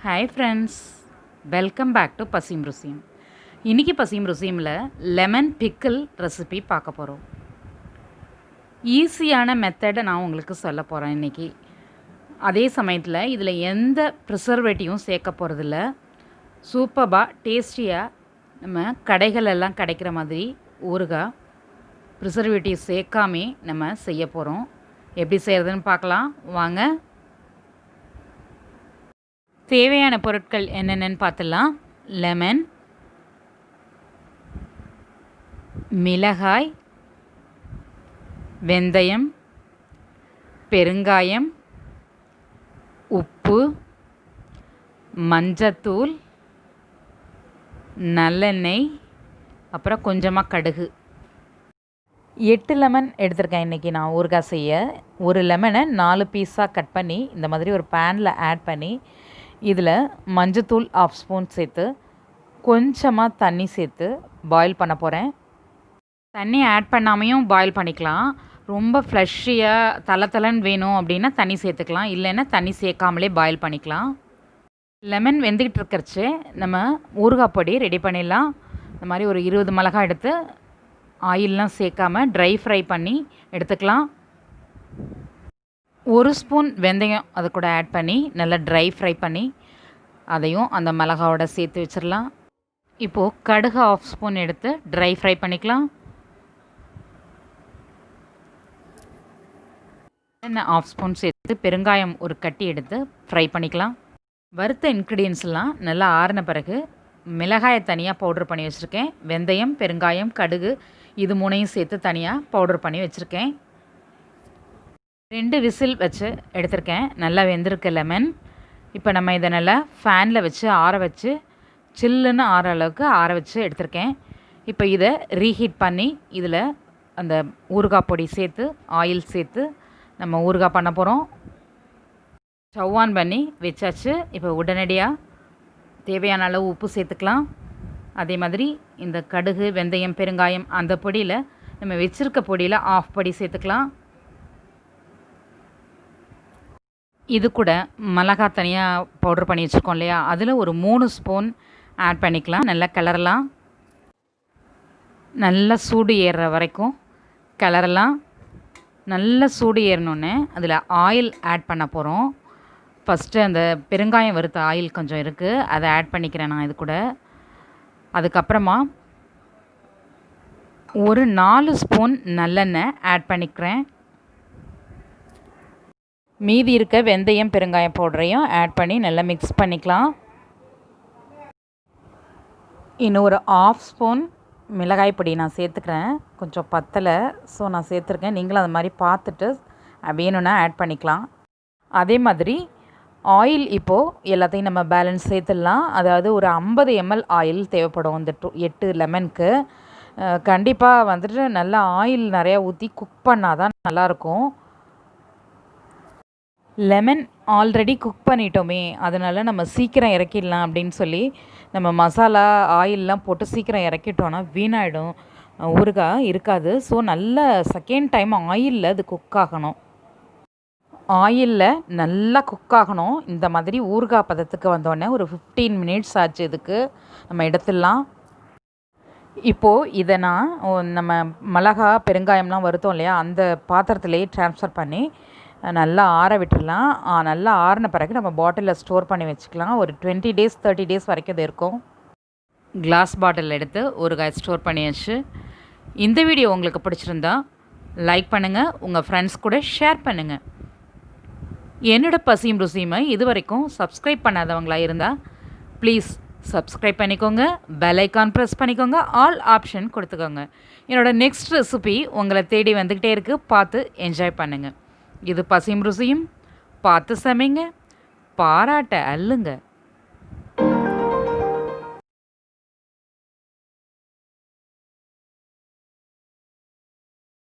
Hi friends, welcome back to பசிம் ருசியம். இன்றைக்கி பசிம் ருசியமில் லெமன் பிக்கிள் ரெசிபி பார்க்க போகிறோம். ஈஸியான மெத்தடை நான் உங்களுக்கு சொல்ல போகிறேன் இன்றைக்கி. அதே சமயத்தில் இதில் எந்த ப்ரிசர்வேட்டிவும் சேர்க்க போகிறதில்ல. சூப்பராக டேஸ்டியாக நம்ம கடைகளெல்லாம் கிடைக்கிற மாதிரி ஊறுகாய் ப்ரிசர்வேட்டிவ் சேர்க்காமே நம்ம செய்ய போகிறோம். எப்படி செய்கிறதுன்னு பார்க்கலாம் வாங்க. தேவையான பொருட்கள் என்னென்னு பார்த்துடலாம். லெமன், மிளகாய், வெந்தயம், பெருங்காயம், உப்பு, மஞ்சத்தூள், நல்லெண்ணெய், அப்புறம் கொஞ்சமாக கடுகு. 8 லெமன் எடுத்திருக்கேன் இன்றைக்கி நான் ஊறுகாய் செய்ய. ஒரு லெமனை 4 பீஸாக கட் பண்ணி இந்த மாதிரி ஒரு பேனில் ஆட் பண்ணி இதில் மஞ்சத்தூள் 1/2 ஸ்பூன் சேர்த்து கொஞ்சமாக தண்ணி சேர்த்து பாயில் பண்ண போகிறேன். தண்ணி ஆட் பண்ணாமையும் பாயில் பண்ணிக்கலாம். ரொம்ப ஃப்ளஷ்ஷியாக தளன்னு வேணும் அப்படின்னா தண்ணி சேர்த்துக்கலாம், இல்லைன்னா தண்ணி சேர்க்காமலே பாயில் பண்ணிக்கலாம். லெமன் வெந்துக்கிட்டு இருக்கிறச்சு நம்ம ஊறுகாய் பொடி ரெடி பண்ணிடலாம். இந்த மாதிரி ஒரு 20 மிளகாய் எடுத்து ஆயிலெலாம் சேர்க்காமல் ட்ரை ஃப்ரை பண்ணி எடுத்துக்கலாம். 1 ஸ்பூன் வெந்தயம் அது கூட ஆட் பண்ணி நல்லா ட்ரை ஃப்ரை பண்ணி அதையும் அந்த மிளகாவோட சேர்த்து வச்சிடலாம். இப்போது கடுகு 1/2 ஸ்பூன் எடுத்து ட்ரை ஃப்ரை பண்ணிக்கலாம். எண்ணெய் 1/2 ஸ்பூன் சேர்த்து பெருங்காயம் ஒரு கட்டி எடுத்து ஃப்ரை பண்ணிக்கலாம். வறுத்த இன்க்ரீடியன்ஸ்லாம் நல்லா ஆறின பிறகு மிளகாயை தனியாக பவுட்ரு பண்ணி வச்சுருக்கேன். வெந்தயம், பெருங்காயம், கடுகு இது 3ஐயும் சேர்த்து தனியாக பவுட்ரு பண்ணி வச்சுருக்கேன். 2 விசில் வச்சு எடுத்திருக்கேன். நல்லா வெந்திருக்கு லெமன். இப்போ நம்ம இதை நல்லா ஃபேனில் வச்சு ஆற வச்சு சில்லுன்னு ஆற அளவுக்கு ஆற வச்சு எடுத்திருக்கேன். இப்போ இதை ரீஹீட் பண்ணி இதில் அந்த ஊறுகாய் பொடி சேர்த்து ஆயில் சேர்த்து நம்ம ஊறுகாய் பண்ண போகிறோம். ஸ்டவ் ஆன் பண்ணி வச்சாச்சு. இப்போ உடனடியாக தேவையான அளவு உப்பு சேர்த்துக்கலாம். அதே மாதிரி இந்த கடுகு, வெந்தயம், பெருங்காயம் அந்த பொடியில் நம்ம வச்சுருக்க பொடியில் 1/2 பொடி சேர்த்துக்கலாம். இது கூட மிளகாய் தனியாக பவுட்ரு பண்ணி வச்சுருக்கோம் இல்லையா, அதில் ஒரு 3 ஸ்பூன் ஆட் பண்ணிக்கலாம். நல்லா கிளறலாம். நல்லா சூடு ஏறுற வரைக்கும் கிளறலாம். நல்லா சூடு ஏறினோன்னே அதில் ஆயில் ஆட் பண்ண போகிறோம். ஃபஸ்ட்டு அந்த பெருங்காயம் வறுத்த ஆயில் கொஞ்சம் இருக்குது, அதை ஆட் பண்ணிக்கிறேன் நான் இது கூட. அதுக்கப்புறமா ஒரு 4 ஸ்பூன் நல்லெண்ணெய் ஆட் பண்ணிக்கிறேன். மீதி இருக்க வெந்தயம், பெருங்காயம் பவுடரையும் ஆட் பண்ணி நல்லா மிக்ஸ் பண்ணிக்கலாம். இன்னும் ஒரு 1/2 ஸ்பூன் மிளகாய் பொடி நான் சேர்த்துக்கிறேன். கொஞ்சம் பத்தலை, ஸோ நான் சேர்த்துருக்கேன். நீங்களும் அது மாதிரி பார்த்துட்டு வேணும்னா ஆட் பண்ணிக்கலாம். அதே மாதிரி ஆயில் இப்போது எல்லாத்தையும் நம்ம பேலன்ஸ் சேர்த்துடலாம். அதாவது ஒரு 50 ml ஆயில் தேவைப்படும் இந்த 8 லெமனுக்கு. கண்டிப்பாக வந்துட்டு நல்லா ஆயில் நிறையா ஊற்றி குக் பண்ணால் தான் நல்லாயிருக்கும். லெமன் ஆல்ரெடி குக் பண்ணிட்டோமே, அதனால் நம்ம சீக்கிரம் இறக்கிடலாம் அப்படின்னு சொல்லி நம்ம மசாலா ஆயிலெலாம் போட்டு சீக்கிரம் இறக்கிட்டோன்னா வீணாயிடும், ஊறுகாய் இருக்காது. ஸோ நல்ல செகண்ட் டைம் ஆயிலில் அது குக் ஆகணும். ஆயிலில் நல்லா குக் ஆகணும். இந்த மாதிரி ஊறுகாய் பதத்துக்கு வந்தோடனே ஒரு 15 மினிட்ஸ் ஆச்சு. இதுக்கு நம்ம எடுத்துடலாம். இப்போது இதை நான் நம்ம மிளகா, பெருங்காயம்லாம் வறுத்தோம் இல்லையா, அந்த பாத்திரத்துலேயே ட்ரான்ஸ்ஃபர் பண்ணி நல்லா ஆற விட்டுடலாம். நல்லா ஆறின பிறகு நம்ம பாட்டிலில் ஸ்டோர் பண்ணி வச்சுக்கலாம். ஒரு 20 டேஸ் 30 டேஸ் வரைக்கும் இது இருக்கும். கிளாஸ் பாட்டில் எடுத்து ஊறுகாய் ஸ்டோர் பண்ணியாச்சு. இந்த வீடியோ உங்களுக்கு பிடிச்சிருந்தா லைக் பண்ணுங்கள், உங்கள் ஃப்ரெண்ட்ஸ் கூட ஷேர் பண்ணுங்கள். என்னோட பசியும் ருசியுமை இது வரைக்கும் சப்ஸ்கிரைப் பண்ணாதவங்களா இருந்தால் ப்ளீஸ் சப்ஸ்கிரைப் பண்ணிக்கோங்க. பெல் ஐக்கான் ப்ரெஸ் பண்ணிக்கோங்க. ஆல் ஆப்ஷன் கொடுத்துக்கோங்க. என்னோட நெக்ஸ்ட் ரெசிபி உங்களை தேடி வந்துக்கிட்டே இருக்குது. பார்த்து என்ஜாய் பண்ணுங்கள். இது பசியும் ருசியும். பார்த்து சமைங்க, பாராட்ட அல்லுங்க.